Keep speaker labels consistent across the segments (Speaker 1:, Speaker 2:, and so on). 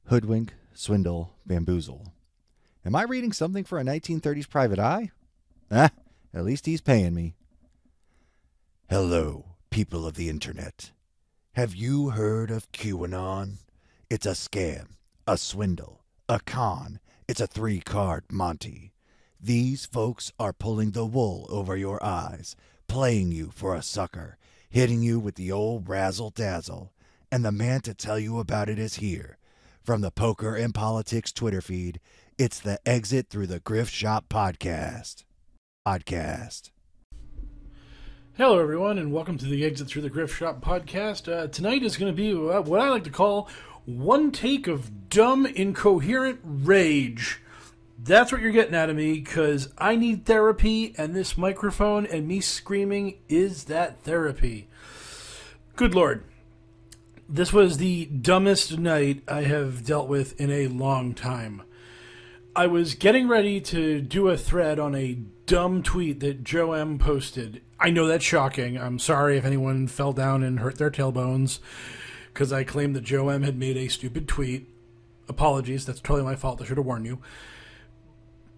Speaker 1: hoodwink, swindle, bamboozle. Am I reading something for a 1930s private eye? At least he's paying me. Hello, people of the internet. Have you heard of QAnon? It's a scam, a swindle, a con. It's a three-card Monty. These folks are pulling the wool over your eyes, playing you for a sucker, hitting you with the old razzle-dazzle. And the man to tell you about it is here. From the Poker and Politics Twitter feed, it's the Exit Through the Grift Shop podcast.
Speaker 2: Hello, everyone, and welcome to the Exit Through the Grift Shop podcast. Tonight is going to be what I like to call one take of dumb, incoherent rage. That's what you're getting out of me, because I need therapy, and this microphone and me screaming is that therapy. Good Lord. This was the dumbest night I have dealt with in a long time. I was getting ready to do a thread on a dumb tweet that Joe M posted. I know that's shocking. I'm sorry if anyone fell down and hurt their tailbones because I claimed that Joe M had made a stupid tweet. Apologies, that's totally my fault. I should have warned you.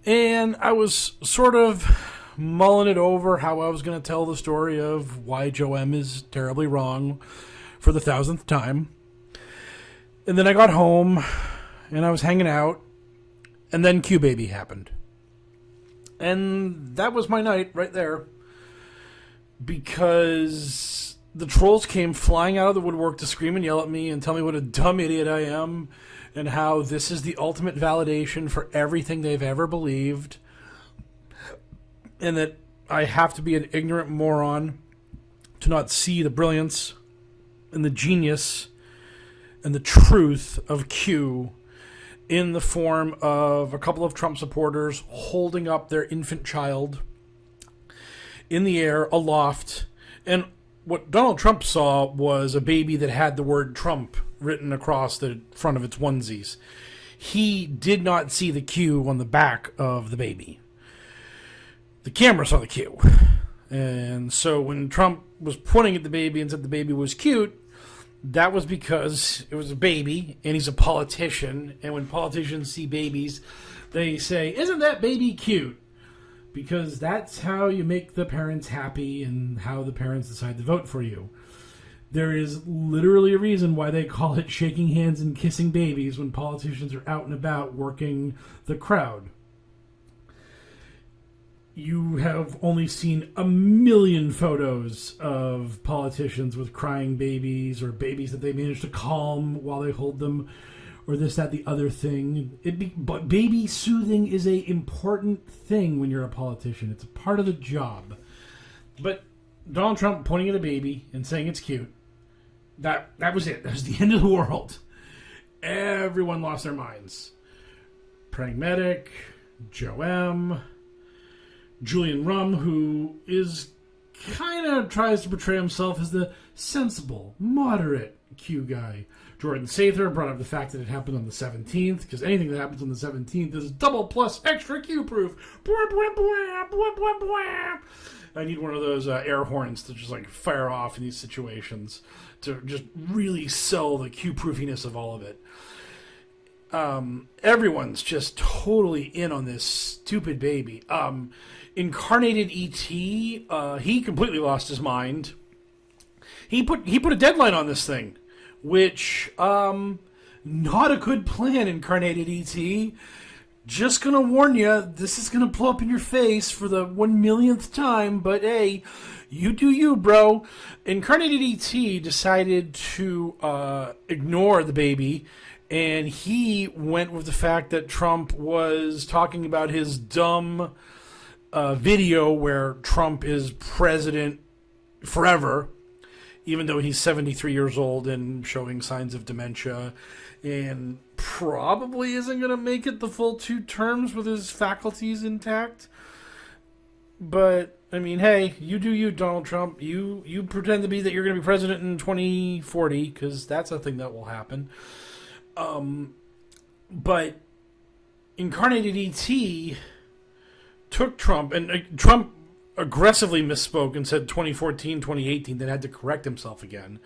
Speaker 2: And I was sort of mulling it over how I was going to tell the story of why Joe M is terribly wrong for the 1000th time. And then I got home and I was hanging out. And then QBaby happened. And that was my night right there. Because the trolls came flying out of the woodwork to scream and yell at me and tell me what a dumb idiot I am. And how this is the ultimate validation for everything they've ever believed. And that I have to be an ignorant moron to not see the brilliance and the genius and the truth of Q in the form of a couple of Trump supporters holding up their infant child in the air, aloft. And what Donald Trump saw was a baby that had the word Trump written across the front of its onesies. He did not see the Q on the back of the baby. The camera saw the Q. And so when Trump was pointing at the baby and said the baby was cute, that was because it was a baby, and he's a politician, and when politicians see babies, they say, "Isn't that baby cute?" Because that's how you make the parents happy and how the parents decide to vote for you. There is literally a reason why they call it shaking hands and kissing babies when politicians are out and about working the crowd. You have only seen a million photos of politicians with crying babies or babies that they manage to calm while they hold them or this, that, the other thing. But baby soothing is a important thing when you're a politician. It's a part of the job. But Donald Trump pointing at a baby and saying it's cute, that was it. That was the end of the world. Everyone lost their minds. Pragmatic, Joe M., Julian Rum, who is kind of tries to portray himself as the sensible, moderate Q guy. Jordan Sather brought up the fact that it happened on the 17th, because anything that happens on the 17th is double plus extra Q proof. I need one of those air horns to just like fire off in these situations to just really sell the Q proofiness of all of it. Everyone's just totally in on this stupid baby. Incarnated E.T., he completely lost his mind. He put a deadline on this thing, which, not a good plan, Incarnated E.T. Just gonna warn you, this is gonna blow up in your face for the 1,000,000th time, but hey, you do you, bro. Incarnated E.T. decided to ignore the baby, and he went with the fact that Trump was talking about his dumb video where Trump is president forever, even though he's 73 years old and showing signs of dementia and probably isn't going to make it the full 2 terms with his faculties intact. But, I mean, hey, you do you, Donald Trump. You pretend to be that you're going to be president in 2040, because that's a thing that will happen. But Incarnated E.T. took Trump, and Trump aggressively misspoke and said 2014, 2018, then had to correct himself again.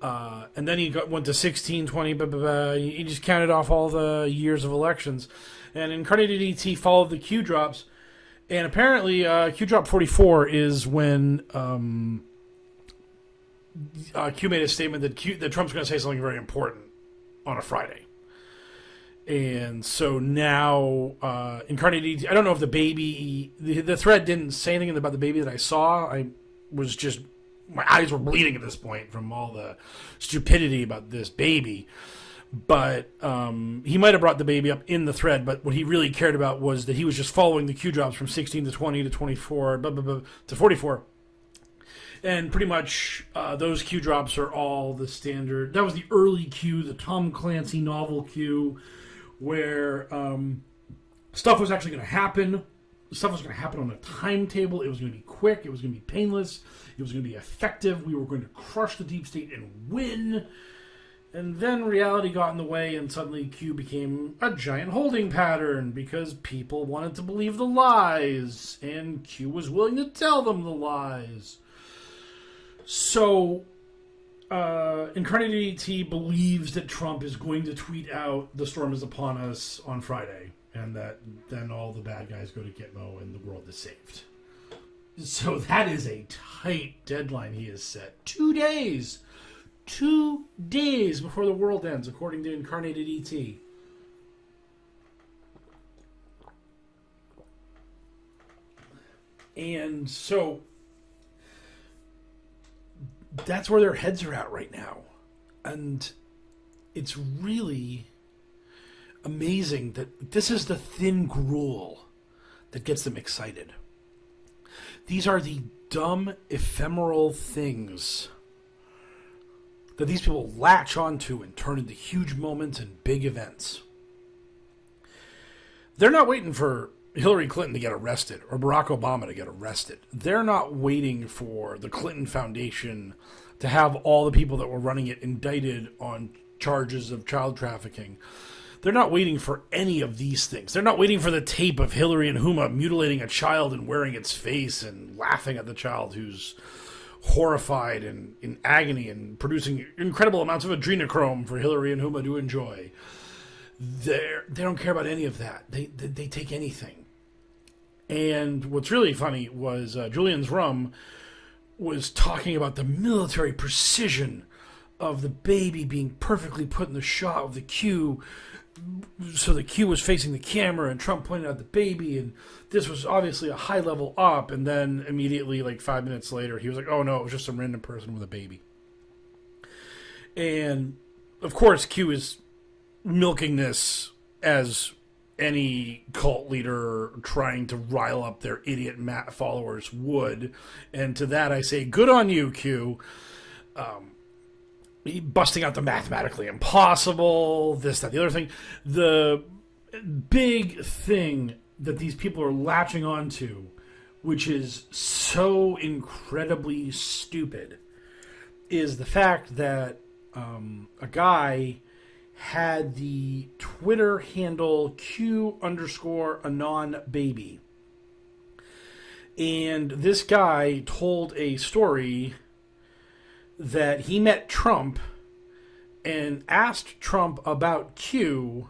Speaker 2: And then he went to 16, 20, blah, blah, blah. He just counted off all the years of elections. And Incarnated ET followed the Q drops. And apparently, Q drop 44 is when Q made a statement that Trump's going to say something very important on a Friday. And so now, Incarnated ET, I don't know if the baby, the thread didn't say anything about the baby that I saw. My eyes were bleeding at this point from all the stupidity about this baby. But he might have brought the baby up in the thread, but what he really cared about was that he was just following the Q drops from 16 to 20 to 24, blah, blah, blah, to 44. And pretty much those Q drops are all the standard. That was the early Q, the Tom Clancy novel Q, where stuff was actually going to happen. Stuff was going to happen on a timetable. It was going to be quick. It was going to be painless. It was going to be effective. We were going to crush the deep state and win. And then reality got in the way, and suddenly Q became a giant holding pattern because people wanted to believe the lies, and Q was willing to tell them the lies. So, Incarnated ET believes that Trump is going to tweet out "The storm is upon us" on Friday, and that then all the bad guys go to Gitmo and the world is saved. So that is a tight deadline he has set. 2 days. 2 days before the world ends, according to Incarnated ET. And so that's where their heads are at right now. And it's really amazing that this is the thin gruel that gets them excited. These are the dumb, ephemeral things that these people latch onto and turn into huge moments and big events. They're not waiting for Hillary Clinton to get arrested or Barack Obama to get arrested. They're not waiting for the Clinton Foundation to have all the people that were running it indicted on charges of child trafficking. They're not waiting for any of these things. They're not waiting for the tape of Hillary and Huma mutilating a child and wearing its face and laughing at the child who's horrified and in agony and producing incredible amounts of adrenochrome for Hillary and Huma to enjoy. They don't care about any of that. They take anything. And what's really funny was Julian's Rum was talking about the military precision of the baby being perfectly put in the shot of the Q, so the Q was facing the camera and Trump pointed out the baby, and this was obviously a high level up. And then immediately, like 5 minutes later, he was like, oh no, it was just some random person with a baby. And of course, Q is milking this as any cult leader trying to rile up their idiot followers would. And to that I say, good on you, Q. Busting out the mathematically impossible, this, that, the other thing. The big thing that these people are latching onto, which is so incredibly stupid, is the fact that a guy had the Twitter handle Q_anon_baby. And this guy told a story that he met Trump and asked Trump about Q,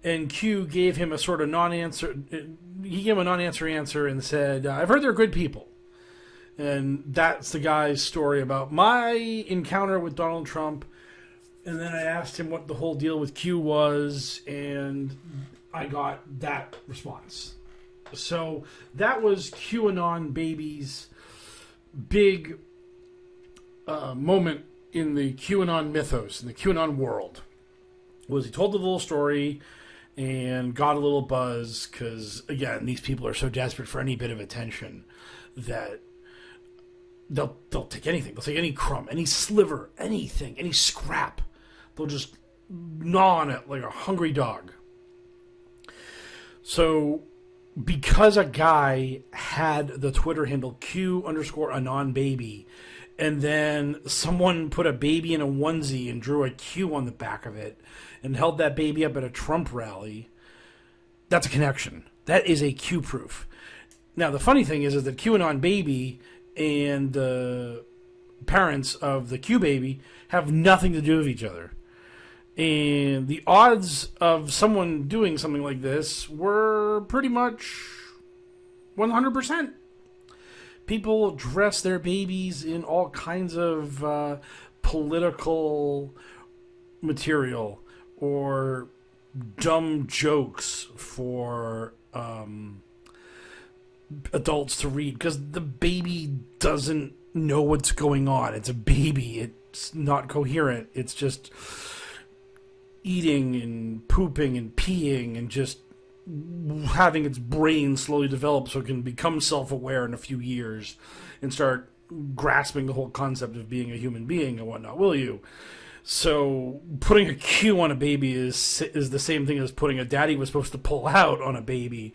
Speaker 2: and Q gave him a sort of non-answer. He gave him a non-answer answer and said, I've heard they're good people. And that's the guy's story about my encounter with Donald Trump. And then I asked him what the whole deal with Q was, and I got that response. So that was QAnon Baby's big moment in the QAnon mythos, in the QAnon world. Was he told the little story and got a little buzz because, again, these people are so desperate for any bit of attention that they'll take anything. They'll take any crumb, any sliver, anything, any scrap. They'll just gnaw on it like a hungry dog. So because a guy had the Twitter handle Q_anon_baby, and then someone put a baby in a onesie and drew a Q on the back of it and held that baby up at a Trump rally, that's a connection. That is a Q proof. Now, the funny thing is that QAnon baby and the parents of the QBaby have nothing to do with each other. And the odds of someone doing something like this were pretty much 100%. People dress their babies in all kinds of political material or dumb jokes for adults to read because the baby doesn't know what's going on. It's a baby. It's not coherent. It's just eating and pooping and peeing and just having its brain slowly develop so it can become self-aware in a few years and start grasping the whole concept of being a human being and whatnot, will you? So putting a Q on a baby is the same thing as putting a daddy was supposed to pull out on a baby.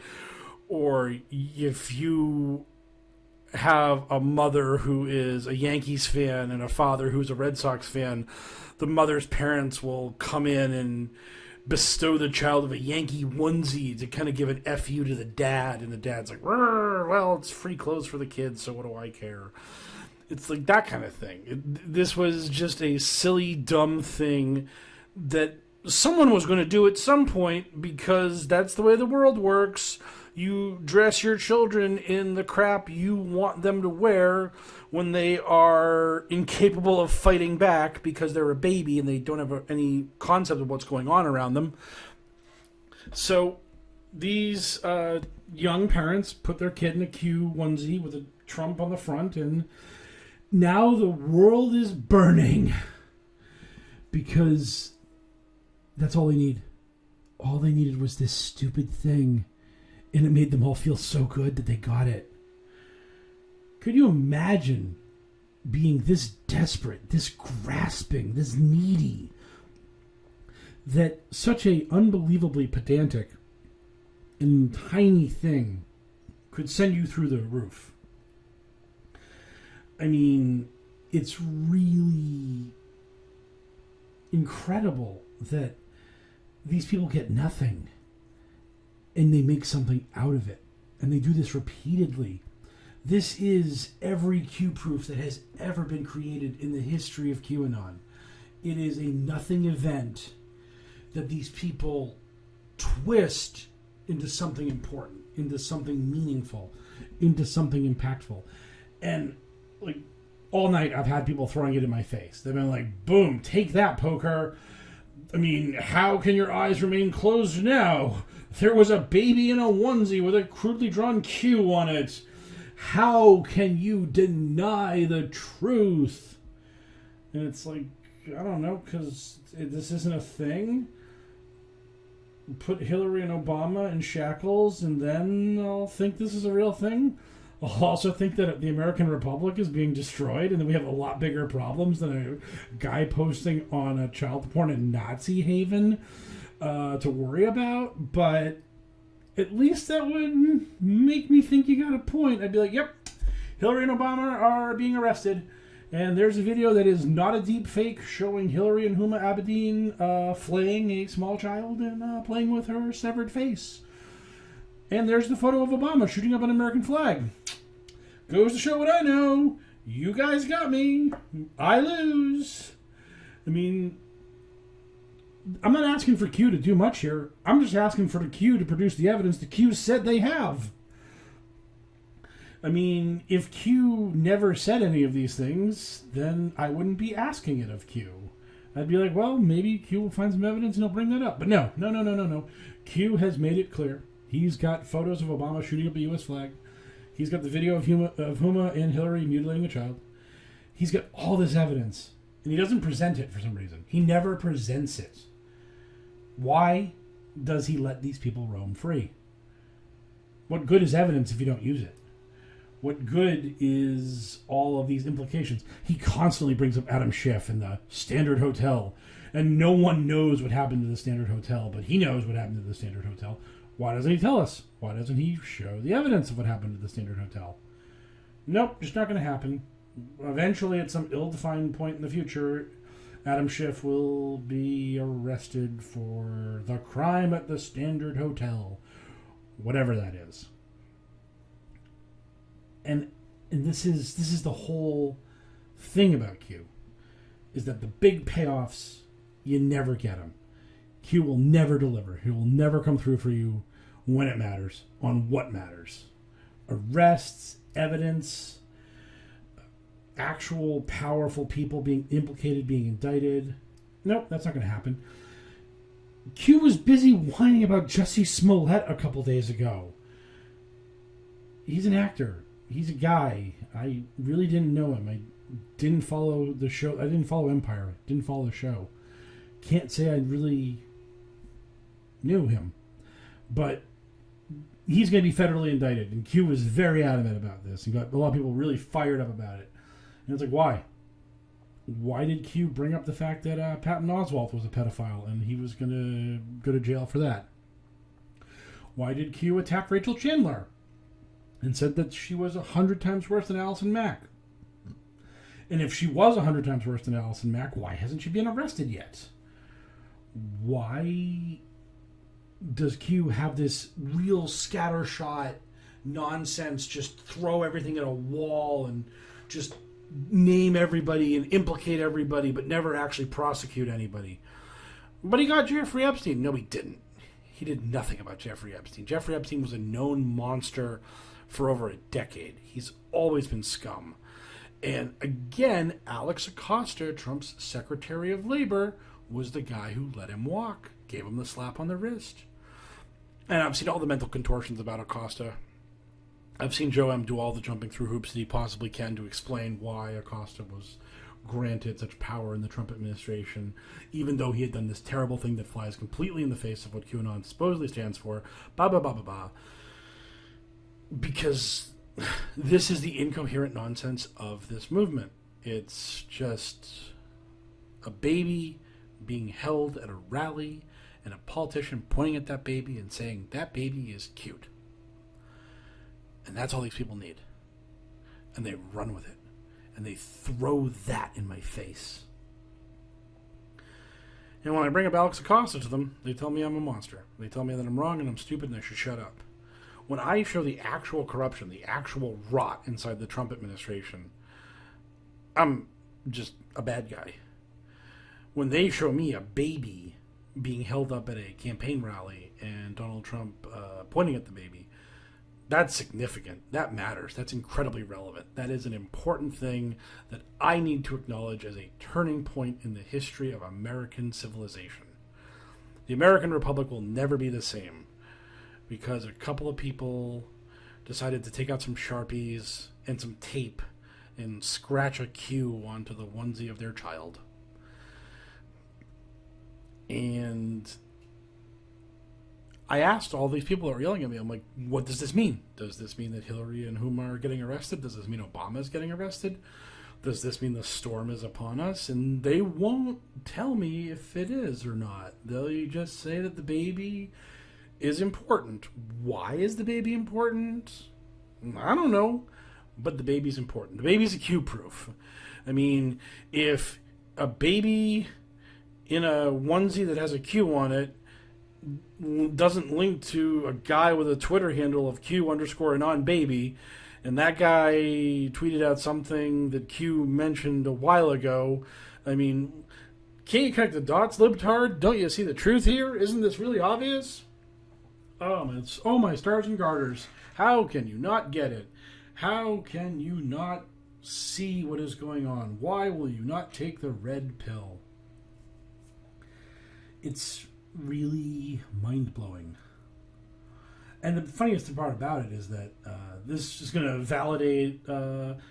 Speaker 2: Or if you have a mother who is a Yankees fan and a father who's a Red Sox fan, the mother's parents will come in and bestow the child with a Yankee onesie to kind of give an FU to the dad, and the dad's like, well, it's free clothes for the kids, so what do I care? It's like that kind of thing. This was just a silly, dumb thing that someone was going to do at some point because that's the way the world works. You dress your children in the crap you want them to wear when they are incapable of fighting back because they're a baby and they don't have any concept of what's going on around them. So these young parents put their kid in a Q onesie with a Trump on the front, and now the world is burning because that's all they need. All they needed was this stupid thing. And it made them all feel so good that they got it. Could you imagine being this desperate, this grasping, this needy, that such a unbelievably pedantic and tiny thing could send you through the roof? I mean, it's really incredible that these people get nothing. And they make something out of it. And they do this repeatedly. This is every Q proof that has ever been created in the history of QAnon. It is a nothing event that these people twist into something important, into something meaningful, into something impactful. And like all night I've had people throwing it in my face. They've been like, boom, take that, poker. I mean, how can your eyes remain closed now? There was a baby in a onesie with a crudely drawn Q on it. How can you deny the truth? And it's like, I don't know, because this isn't a thing. Put Hillary and Obama in shackles, and then I'll think this is a real thing. I'll also think that the American Republic is being destroyed, and then we have a lot bigger problems than a guy posting on a child porn in Nazi haven to worry about. But at least that would make me think you got a point. I'd be like, yep, Hillary and Obama are being arrested. And there's a video that is not a deep fake showing Hillary and Huma Abedin flaying a small child and playing with her severed face. And there's the photo of Obama shooting up an American flag. Goes to show what I know. You guys got me. I lose. I mean, I'm not asking for Q to do much here. I'm just asking for the Q to produce the evidence the Q said they have. I mean, if Q never said any of these things, then I wouldn't be asking it of Q. I'd be like, well, maybe Q will find some evidence and he'll bring that up. But no. Q has made it clear. He's got photos of Obama shooting up a U.S. flag. He's got the video of Huma and Hillary mutilating a child. He's got all this evidence. And he doesn't present it for some reason. He never presents it. Why does he let these people roam free? What good is evidence if you don't use it? What good is all of these implications? He constantly brings up Adam Schiff and the Standard Hotel. And no one knows what happened to the Standard Hotel, but he knows what happened to the Standard Hotel. Why doesn't he tell us? Why doesn't he show the evidence of what happened to the Standard Hotel? Nope, just not going to happen. Eventually, at some ill-defined point in the future, Adam Schiff will be arrested for the crime at the Standard Hotel. Whatever that is. And this is the whole thing about Q is that the big payoffs, you never get them. Q will never deliver. He will never come through for you when it matters, on what matters. Arrests, evidence, actual powerful people being implicated, being indicted. Nope, that's not going to happen. Q was busy whining about Jussie Smollett a couple days ago. He's an actor. He's a guy. I really didn't know him. I didn't follow the show. I didn't follow Empire. Didn't follow the show. Can't say I really knew him. But he's going to be federally indicted. And Q was very adamant about this. And got a lot of people really fired up about it. And it's like, why? Why did Q bring up the fact that Patton Oswalt was a pedophile and he was going to go to jail for that? Why did Q attack Rachel Chandler and said that she was 100 times worse than Allison Mack? And if she was 100 times worse than Allison Mack, why hasn't she been arrested yet? Why does Q have this real scattershot nonsense, just throw everything at a wall and just name everybody and implicate everybody, but never actually prosecute anybody? But he got Jeffrey Epstein. No, he didn't. He did nothing about Jeffrey Epstein. Jeffrey Epstein was a known monster for over a decade. He's always been scum. And again, Alex Acosta, Trump's Secretary of Labor, was the guy who let him walk, gave him the slap on the wrist. And I've seen all the mental contortions about Acosta. I've seen Joe M. do all the jumping through hoops that he possibly can to explain why Acosta was granted such power in the Trump administration, even though he had done this terrible thing that flies completely in the face of what QAnon supposedly stands for. Because this is the incoherent nonsense of this movement. It's just a baby being held at a rally and a politician pointing at that baby and saying, that baby is cute. And that's all these people need. And they run with it. And they throw that in my face. And when I bring up Alex Acosta to them, they tell me I'm a monster. They tell me that I'm wrong and I'm stupid and I should shut up. When I show the actual corruption, the actual rot inside the Trump administration, I'm just a bad guy. When they show me a baby being held up at a campaign rally and Donald Trump pointing at the baby, that's significant. That matters. That's incredibly relevant. That is an important thing that I need to acknowledge as a turning point in the history of American civilization. The American Republic will never be the same because a couple of people decided to take out some Sharpies and some tape and scratch a Q onto the onesie of their child. And I asked all these people that were yelling at me, I'm like, what does this mean? Does this mean that Hillary and Huma are getting arrested? Does this mean Obama is getting arrested? Does this mean the storm is upon us? And they won't tell me if it is or not. They'll just say that the baby is important. Why is the baby important? I don't know. But the baby's important. The baby's a Q-proof. I mean, if a baby in a onesie that has a Q on it doesn't link to a guy with a Twitter handle of Q_anon_baby, and that guy tweeted out something that Q mentioned a while ago, I mean, can't you connect the dots, libtard? Don't you see the truth here? Isn't this really obvious? Oh my stars and garters. How can you not get it? How can you not see what is going on? Why will you not take the red pill? It's really mind-blowing. And the funniest part about it is that this is going to validate...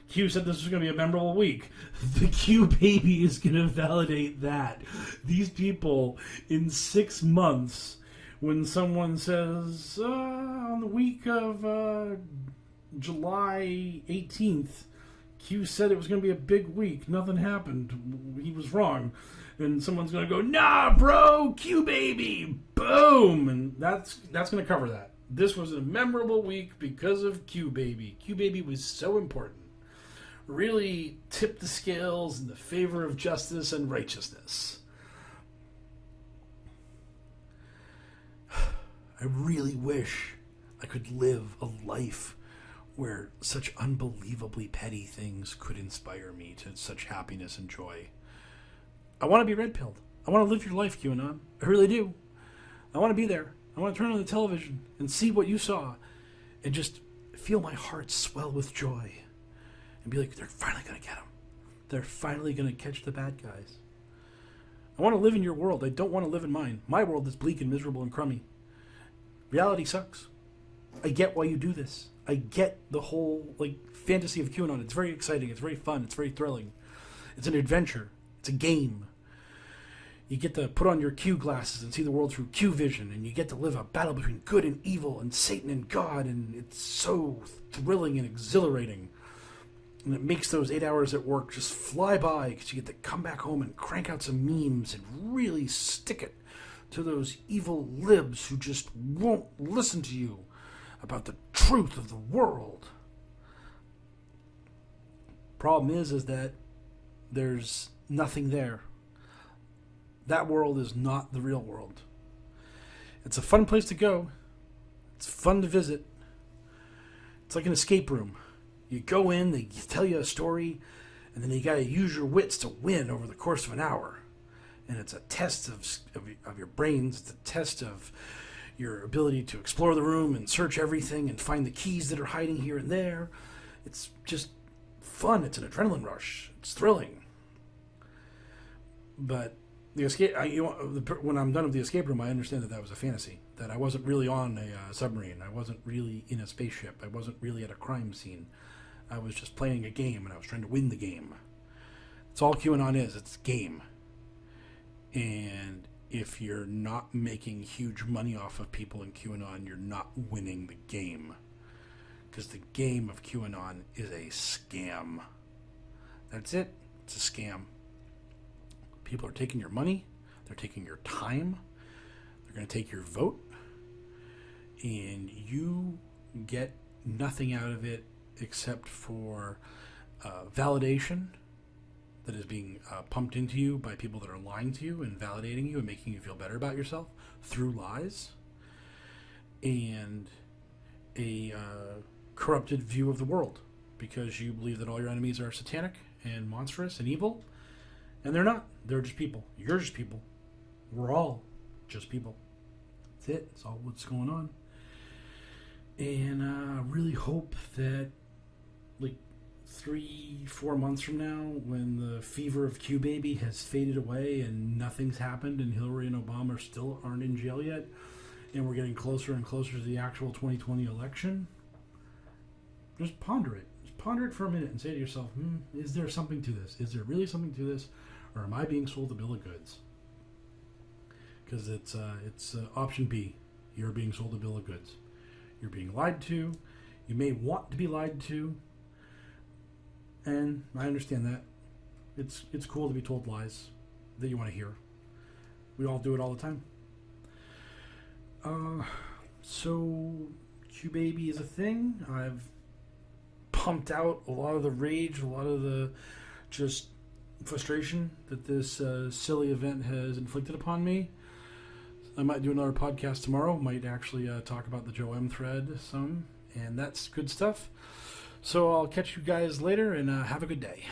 Speaker 2: Q said this was going to be a memorable week. The QBaby is going to validate that. These people, in 6 months, when someone says, on the week of July 18th, Q said it was going to be a big week. Nothing happened. He was wrong. And someone's going to go, nah, bro, QBaby, boom. And that's going to cover that. This was a memorable week because of QBaby. QBaby was so important. Really tipped the scales in the favor of justice and righteousness. I really wish I could live a life where such unbelievably petty things could inspire me to such happiness and joy. I want to be red-pilled. I want to live your life, QAnon. I really do. I want to be there. I want to turn on the television and see what you saw and just feel my heart swell with joy and be like, they're finally going to get him. They're finally going to catch the bad guys. I want to live in your world. I don't want to live in mine. My world is bleak and miserable and crummy. Reality sucks. I get why you do this. I get the whole fantasy of QAnon. It's very exciting. It's very fun. It's very thrilling. It's an adventure. It's a game. You get to put on your Q glasses and see the world through Q vision, and you get to live a battle between good and evil and Satan and God, and it's so thrilling and exhilarating. And it makes those 8 hours at work just fly by because you get to come back home and crank out some memes and really stick it to those evil libs who just won't listen to you about the truth of the world. Problem is that there's nothing there. That world is not the real world. It's a fun place to go. It's fun to visit. It's like an escape room. You go in, they tell you a story, and then you got to use your wits to win over the course of an hour. And it's a test of your brains. It's a test of your ability to explore the room and search everything and find the keys that are hiding here and there. It's just fun. It's an adrenaline rush. It's thrilling. But the escape, when I'm done with the escape room, I understand that was a fantasy. That I wasn't really on a submarine. I wasn't really in a spaceship. I wasn't really at a crime scene. I was just playing a game, and I was trying to win the game. That's all QAnon is. It's a game. And if you're not making huge money off of people in QAnon, you're not winning the game. Because the game of QAnon is a scam. That's it. It's a scam. People are taking your money. They're taking your time. They're going to take your vote. And you get nothing out of it except for validation that is being pumped into you by people that are lying to you and validating you and making you feel better about yourself through lies, and a corrupted view of the world because you believe that all your enemies are satanic and monstrous and evil, and they're not. They're just people. You're just people. We're all just people. That's it. That's all what's going on. And I really hope that 3-4 months from now, when the fever of QBaby has faded away and nothing's happened and Hillary and Obama still aren't in jail yet, and we're getting closer and closer to the actual 2020 election, just ponder it. Just ponder it for a minute and say to yourself, is there something to this? Is there really something to this? Or am I being sold a bill of goods? Because it's option B. You're being sold a bill of goods. You're being lied to. You may want to be lied to. And I understand that. It's cool to be told lies that you want to hear. We all do it all the time. So QBaby is a thing. I've pumped out a lot of the rage, a lot of the just frustration that this silly event has inflicted upon me. I might do another podcast tomorrow. Might actually talk about the Joe M thread some, and that's good stuff. So I'll catch you guys later, and have a good day.